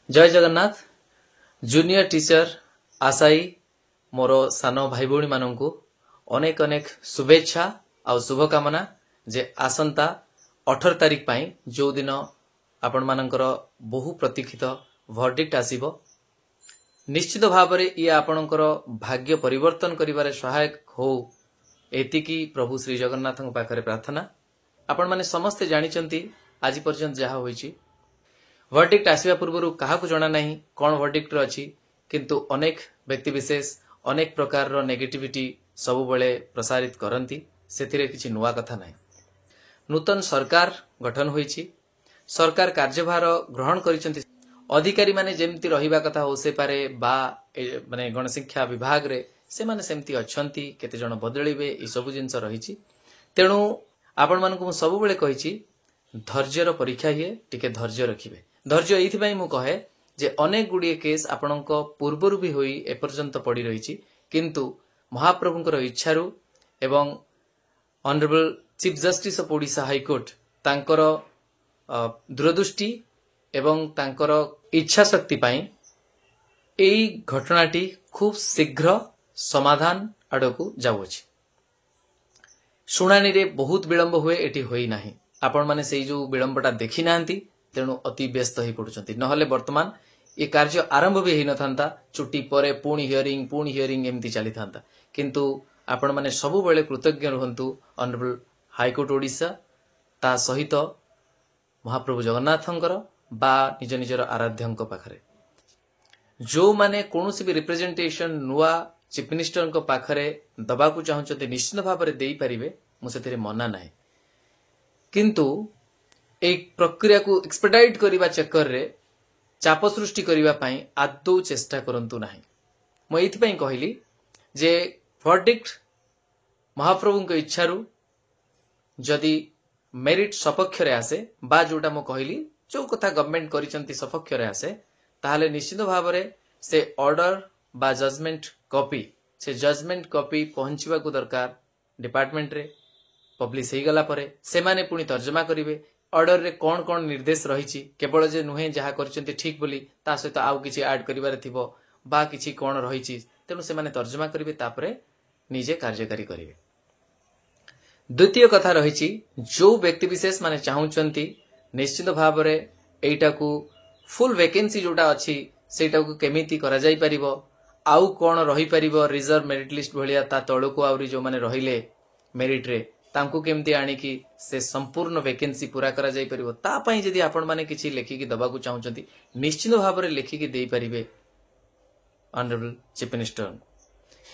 जय Jagannath. Junior teacher Assaye मोर सान भाई भौणी मानू अनेक अनेक शुभेच्छा आ शुभकामना जे आसंता 18 तारिख पाई जो दिन आपण मानकर बहु प्रतीक्षित वर्डिक्ट आसीबो। निश्चित भाव में ये आपणकर भाग्य परिवर्तन करिबारे सहायक हो एतिकी प्रभु श्री जगन्नाथ पाखरे प्रार्थना। आपण माने समस्ते जानिचंती आज पर्यंत जहा होईची वर्डिक्ट आसवा पूर्व क्या जना ना कौन वर्डिक्ट अच्छी किंतु अनेक व्यक्तिविशेष अनेक प्रकार नेगेटिविटी सब बेले प्रसारित करती से किसी नुआ कथा ना। नूतन सरकार गठन होईची सरकार कार्यभार ग्रहण करिसेंती अधिकारी माने जेमती रहिबा कथा हो से पारे बा माने गणशिक्षा विभाग रे से माने सेमती अछंती केते जण बदलिबे ई सब जिंस रहिची। तेणु आपण मानकु सब बेले कहिची धैर्यर परीक्षा हिए टिके धैर्य रखिबे। धैर्य एइथिबाई मु कहे जे अनेक गुड़िए केस आपणक पूर्वरु भी होई एपर्यंत पड़ी रहिची किंतु महाप्रभुंकर इच्छारु एवं honourable chief justice of Odisha high court तांकर दूरदृष्टि एवं तांकर इच्छा शक्ति पाई एई घटनाटी खूब शीघ्र समाधान आड़कू जाउछि। शुणानी रे बहुत विलंब हुए एटी होई नाही। आपण माने सेई जो विलंबटा देखि नांती तेणु अति व्यस्त हो पड़ुछंती नहले वर्तमान ये कार्य आरंभ भी हेई नथांता छुट्टी परे पुणी हियरिंग एमती चली थांता किंतु आपण माने सबु बेले कृतज्ञ रहंतु ऑनरेबल हाईकोर्ट ओडिशा ता सहित महाप्रभु जगन्नाथंकर बा निज निजर आराध्यंक पाखरे जो माने कोनोसी भी रिप्रेजेंटेशन नुआ चीफ मिनिस्टर को पाखरे दबाकू चाहते निश्चित भाव में दे पारिबे मु सेथिरे मना नाही किंतु एक प्रक्रिया को एक्सपेडाइट करने चक्कर रे चाप सृष्टि करने पाई आदौ चेष्टा करंतु नाही। मु एइथिपाई कहली जे वर्डिक्ट महाप्रभु के इच्छारु जदि मेरिट सपक्ष रे आसे बा जोटा मु कहली जो कथा गवर्नमेंट करिसंती सपक्ष रे आसे ताहाले निश्चित भाव में से ऑर्डर बा जजमेंट कॉपी पहुंचवा को दरकार डिपार्टमेंट रे पब्लिश हो गला परे से माने पुणी तर्जमा करिवे ऑर्डर रे कौन कौन निर्देश रही केवल जे नुहे जहा करचंती ठीक बोली ता सहित आउ किछि ऐड करिवारे थिबो बा किछि कौन रही तेणु से माने तर्जमा करिवे तापरे निजे कार्यकारी करिवे। द्वितीय कथा रही जो व्यक्ति विशेष माने चाहूचंती निश्चित भाव में एटा को फुल वैकेंसी जोटा अच्छी सेटा को केमिति करा जाई परिबो आउ कौन रही परिबो रिजर्व मेरिट लिस्ट भलिया ता तळको आउरी जो माने रहिले मेरिट रे तांको केमती आनिकी से संपूर्ण वैकेंसी पूरा करा जाई परिबो ता पई जदी आपण माने किछि लेखिकी दबाकू चाहूचंती निश्चित भाव में लेखिकी देई परिबे ऑनरेबल चीफ मिनिस्टर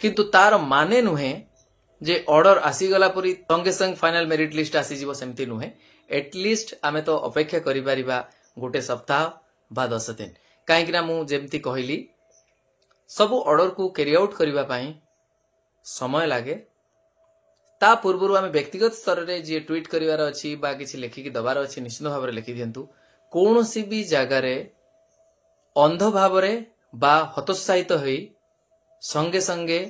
किंतु तार माने नुहे जे ऑर्डर आसी गला परी संगे संग फाइनल मेरिट लिस्ट आसी जीवो सेमती नुहे एटलिस्ट आमे तो अपेक्षा करि परिबा गोटे सप्ताह बा 10 दिन काहेकि ना मु जेमती कहली सब ऑर्डर को कैरी आउट करबा पई समय लागे ता पूर्व आम व्यक्तिगत स्तर में जी ट्वीट करार अच्छी बा किसी लेखिकी दबार अच्छी निश्चित भाव में लिखि दिंतु कौन सी भी जगार अंध भाव बा हतोत्साहित हो संगे संगे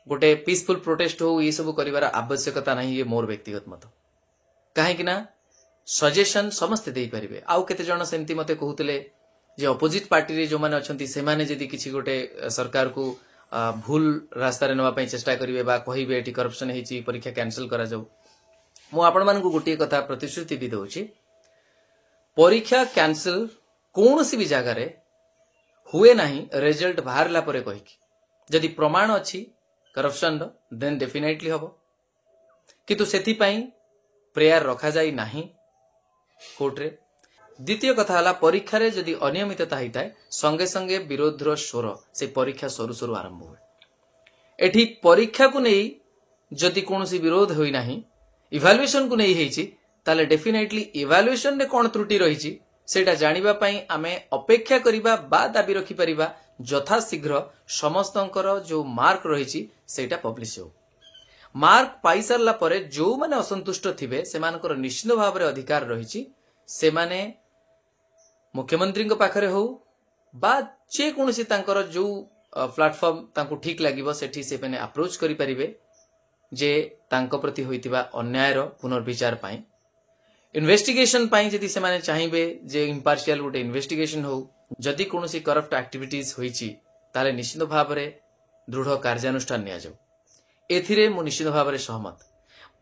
गोटे पीसफुल प्रोटेस्ट हो ये सब कर आवश्यकता नहीं ये मोर व्यक्तिगत मत कहीं सजेशन समस्ते दे पारे आउ केते जण सेमती मते कहूतले जे अपोजिट पार्टी रे जो माने अछंती से माने जदी किछि गोटे सरकार को भूल रास्ता रे नवा पई चेष्टा करिवे बा कहिबे एटी करप्शन हेची परीक्षा कैंसिल करा जाऊ मु आपण मान को गोटे कथा प्रतिश्रुति भी दउची परीक्षा कैंसिल कोनोसी भी जगह रे हुए नाही रिजल्ट बाहरला परे कहिकी जदी प्रमाण अछि करप्शन देन डेफिनेटली हबो किंतु सेथि पई प्रेयर रखा जाई नाही कोर्ट रे। द्वितीय कथा हला परीक्षा रे जदी अनियमितता होता है संगे संगे विरोधर स्वर से परीक्षा सरू सरू आरंभ हुए एठी परीक्षा को नहीं जदी कोनोसी विरोध होई नाही इवैल्यूएशन को नहीं हेची ताले डेफिनेटली इवैल्यूएशन रे कोन त्रुटि रहिची सेटा जानिबा पई आमे अपेक्षा करिबा बा दाबी रखि परिबा यथा शीघ्र समस्तंकर जो मार्क रहिची सेटा पब्लिश हो मार्क पाई सारला परे जो माने असंतुष्ट थिबे सेमानकर निश्चित भाव रे अधिकार रहिची से माने मुख्यमंत्री पाखरे हो बा जे कोनोसी तांकर जो प्लेटफॉर्म तांको ठीक लागिबो सेठी से माने अप्रोच करि परिबे जे तांको प्रति होइतिबा अन्यायर पुनर्विचार पाई इन्वेस्टिगेशन पाई जदि से माने चाहिबे जे इम्पार्शियल गोटे इन्वेस्टिगेशन हो जदि कौनसी करप्ट एक्टिविटीज होईची ताले निश्चित भाव में दृढ़ कार्यानुष्ठान निया जाऊ। एथिरे मु निश्चित भाव में सहमत।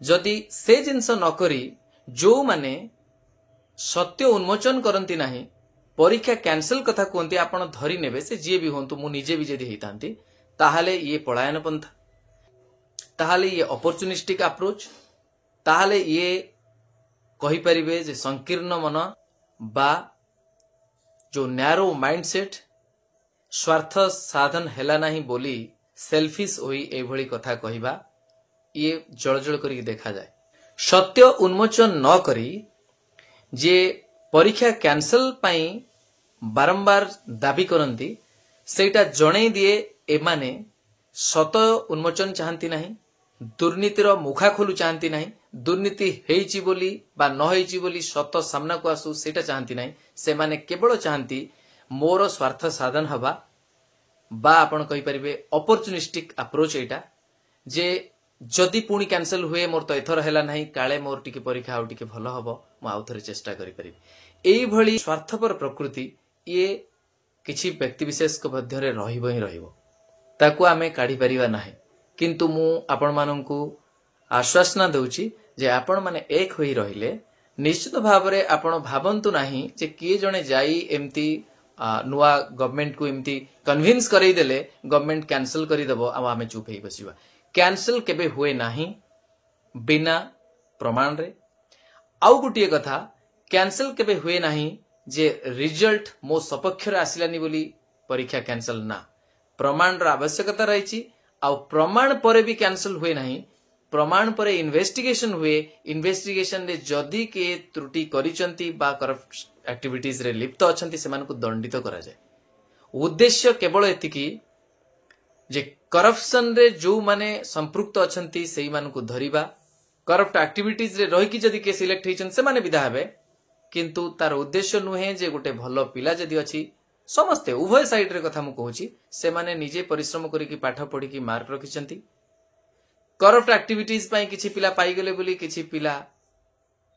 जदि से जिनस नकरी जो माने सत्य उन्मोचन करती नाही परीक्षा कैंसल कथा कहते आपण धरी नेबे से जी भी हूँ मु निजे भी जदि होता ताहले ये पलायन पंथा, ताहले ये अपॉर्चुनिस्टिक अप्रोच, ताहले ये कहि परिबे जे संकीर्ण मन बा जो नैरो माइंडसेट स्वार्थ साधन हेला नाही बोली सेल्फिश होई एभली कथा कहिबा ये जळजळ करी देखा जाए। सत्य उन्मोचन न करी जे परीक्षा कैंसल पाई बारंबार दाबी करती सेटा जणे दिए एमाने सत उन्मोचन चाहती नहीं, दुर्नीतिर मुखा खोलू चाहती नहीं, दुर्नीति हेइची बोली बा न हेइची बोली सत सामना को आसू सेटा चाहती नहीं। से माने केवल चाहती मोर स्वार्थ साधन हवा बा आपण कहि परिबे अपॉर्चुनिस्टिक अप्रोच एटा जे जदि पुणी कैंसल हुए मोर तो एथर हेला नहीं काले मोर टिके परीक्षा आउ टिके भलो हबो मु आउ थरे चेष्टा करि परिबे। एई भली स्वार्थपर प्रकृति ये किछि व्यक्ति विशेष को मध्य रे रहिबो ही रहिबो, ताकू आमे काढी परिबा नाही। किंतु मु आपण माननकू आश्वासन देउची जे आपण माने एक होई रहिले निश्चित भाव रे आपण भाबंतु नाही जे किए जणे जाई एमती नुआ गवर्नमेंट को एमती कन्विंस करई देले गवर्नमेंट कैंसल करि देबो आ आमे चुप हेई बसिबा। कैंसल केबे हुए नाही बिना प्रमाण रे। आउ गुटिए कथा कैंसल केबे हुए नाही जे रिजल्ट मो सपक्ष रे आसिलानी बोली परीक्षा कैंसल ना, प्रमाण रा आवश्यकता रही। आउ प्रमाण परे भी कैंसल हुए नहीं, प्रमाण परे इन्वेस्टिगेशन हुए, इन्वेस्टिगेशन रे जदि के त्रुटि करिसंती बा करप्ट एक्टिविटीज रे लिप्त अछंती सेमान को दंडित करा जाए। उद्देश्य केवल एतिकी जे करप्शन रे जो माने संपृक्त अछंती सेई मान को धरिबा, करप्ट एक्टिविटीज रे रही कि जदि के सिलेक्ट हेचन से माने विदा हेबे, किंतु तार उद्देश्य नुहे जे गोटे भलो पिला जदि अछि समस्ते उभय साइड रे कथा मु कहूची से माने निजे परिश्रम करी कि पाठ पढ़ी कि मार्क रखिसंती। करप्ट एक्टिविटीज पई किछि पिला पाई गेले बोली किछि पिला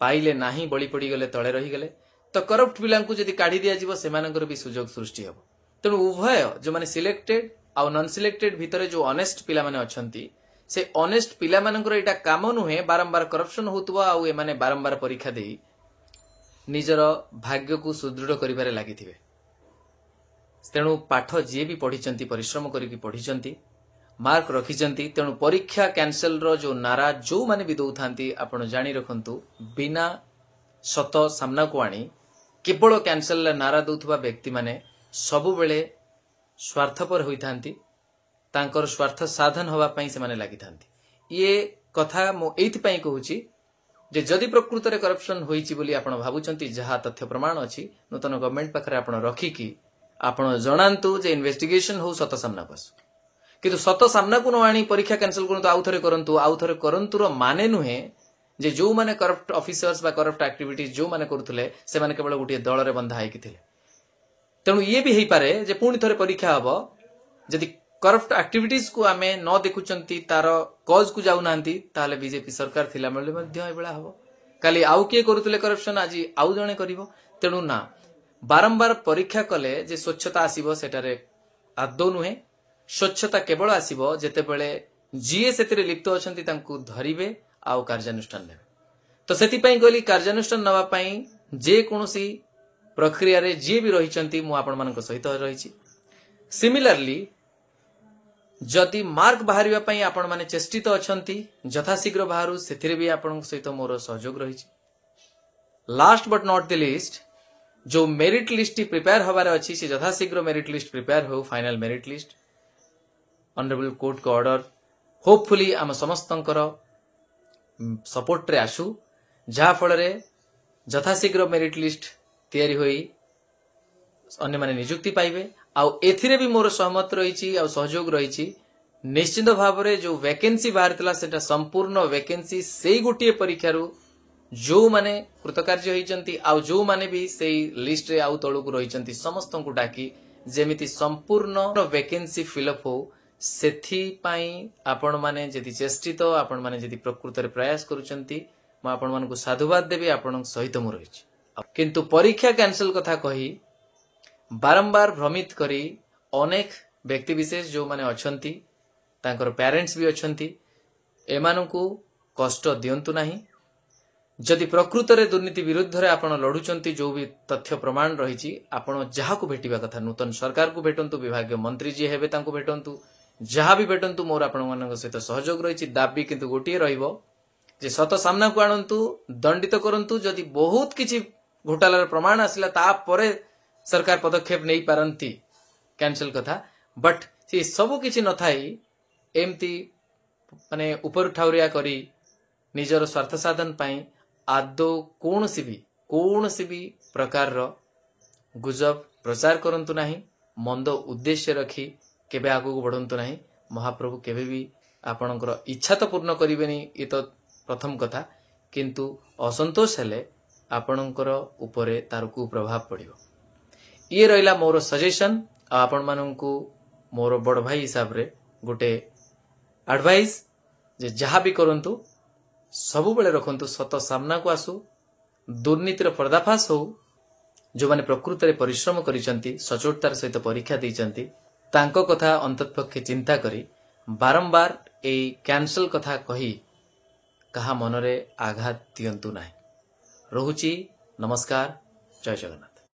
पाइले नाही बळी पड़ी गेले तळे रही गेले, तो करप्ट पिला को जदि काढी दिया जिवो सेमानकर भी सुजोग सृष्टि हबो। तेणु उभय जो माने सिलेक्टेड आउ नॉन सिलेक्टेड भितरे जो ऑनेस्ट पिला माने अछंती से ऑनेस्ट पिला मानकर एटा काम नुहे बारंबार करप्शन होतबो आउ ए माने बारंबार परीक्षा देई निजर भाग्य को सुदृढ़ करिबारे लागिथिबे। तेणु पाठ जी भी पढ़ी परिश्रम करी पढ़ी मार्क रखिंट तेणु परीक्षा कैंसल रो जो नारा जो माने भी दौथांती आपण जानी रखंतु बिना सत सामना को आनी केवल कैंसल नारा दौथुवा व्यक्ति माने सबु बेले स्वार्थपर होइथांती, तांकर स्वार्थ साधन हवा पई से माने लागिथांती। ये कथा मो एथि पई कहूची जे जदि प्रकृत रे करप्शन होईची बोली आपण भाबुचंती जहा तथ्य प्रमाण अछि नूतन गवर्नमेंट पाखरे आपण रखी कि आपण जणांतु जे इन्वेस्टिगेशन हो सत सामना को आसु, किंतु सत सामना को न आनी परीक्षा कैंसल करंतु आउ थरे करंतु रो माने नुहे जे जो माने करप्ट ऑफिसर्स बा करप्ट एक्टिविटीज जो माने करूथले से माने केवल गोटे दल रे बंधा हेकि थिले। तेणु ये भी हेई पारे जे पुणी थरे परीक्षा हबो जदि करप्ट एक्टिविटीज को आमे न देखुचंती तार कॉज को जाउ नांती ताले बीजेपी सरकार थिला मले मध्य एबेला हबो काली आउ के करूथले करप्शन आज आउ जणे करिवो। तेणु ना बारंबार परीक्षा कले जे स्वच्छता आसीबो सेटारे आदौ नुहे, स्वच्छता केवल आसीबो जेतेबेले जीए सेतिरे लिप्त अछंती तांकु धरिबे आउ कार्यानुष्ठान नेबे। तो सेति पई गली कार्यानुष्ठान नवा पई जे कोनोसी प्रक्रिया रे जी भी रहिचंती मु आपण मानक सहित रहिछि। सिमिलरली जदि मार्क बाहरिबा पई आपण माने चेष्टित अछंती यथाशीघ्र बाहरु सेथिरे भी आपण सहित मोर सहयोग रहिछि। Last but not the least जो मेरिट लिस्ट प्रिपेयर हबार अच्छी से यथाशीघ्र मेरिट लिस्ट प्रिपेयर हो, final merit list honourable court को ऑर्डर होपफुली आम समस्तंकर सपोर्ट रे आसु जहा फल रे यथाशीघ्र मेरिट लिस्ट तैयारी होई अन्य माने नियुक्ति पाइबे। आउ एथिरे भी मोर सहमत रही आउ सहयोग रही। निश्चित भाव रे जो वैकेंसी बाहरतला सेटा संपूर्ण वैकेंसी सेई गोटिए परीक्षारु जो माने कृतकार्य होइचंती आउ जो माने भी सेई लिस्ट रे आउ तळु को रहिचंती समस्त को डाकी जेमिति संपूर्ण वैकेंसी फिलअप हो सेथि पई आपण माने जदि चेष्टित आपण माने जदि प्रकृत रे प्रयास करूचंती म आपण मानकु साधुवाद देबी आपण सहित मु रहिछि। किंतु परीक्षा कैंसल कथा कही बारंबार भ्रमित करी अनेक व्यक्तिविशेष जो माने अछंती तांकर पेरेंट्स भी अछंती एमानंकु कष्ट दियंतु नाही। जदि प्रकृत रे दुर्नीति विरुद्ध रे आपण लढुचंती जो भी तथ्य प्रमाण रही आपण जहाकु भेटिबा कथा नूतन सरकार को भेटंतु विभागीय मंत्री जी हेबे तांको भेटंतु जहाँ भी भेटंतु मोर आपण मानक सहित सहयोग रही दाबी किंतु गोटे रहिबो जे सत सामना को आणंतु दंडित करंतु जदि बहुत किछि घोटालार प्रमाण आसिला तापरे सरकार पदक्षेप नहीं पारंती कैंसल कथा बट से सब किछि न थाई एमती माने ऊपर ठाउरिया करी निजर स्वार्थ साधन पाई आदौ कौनसी भी प्रकार रो गुजब प्रचार करंतु नाही मंद उद्देश्य रखी केबे आगु बढ़ंतु नाही। महाप्रभु केबे भी आपणकर इच्छा तो पूर्ण करिवेनी ये तो प्रथम कथा किंतु असंतोष हेले आपणकर उपरे तार कुप्रभाव पड़िबो। ये रहिला मोर सजेशन आपण माननकु मोर बड़ भाई हिसाब रे गोटे एडवाइस जे जहाँ भी करंतु सबु बेले रखंतु सत सामना को आसु दुर्नीतिर पर्दाफाश हो जो माने प्रकृत रे परिश्रम करिसंती सचोटतार सहित परीक्षा दैचंती तांको कथा अंततपक्षे चिंता करी बारंबार ए कैंसल कथा कही कहा मनरे आघात दियंतु नाही। रहुची नमस्कार जय जगन्नाथ।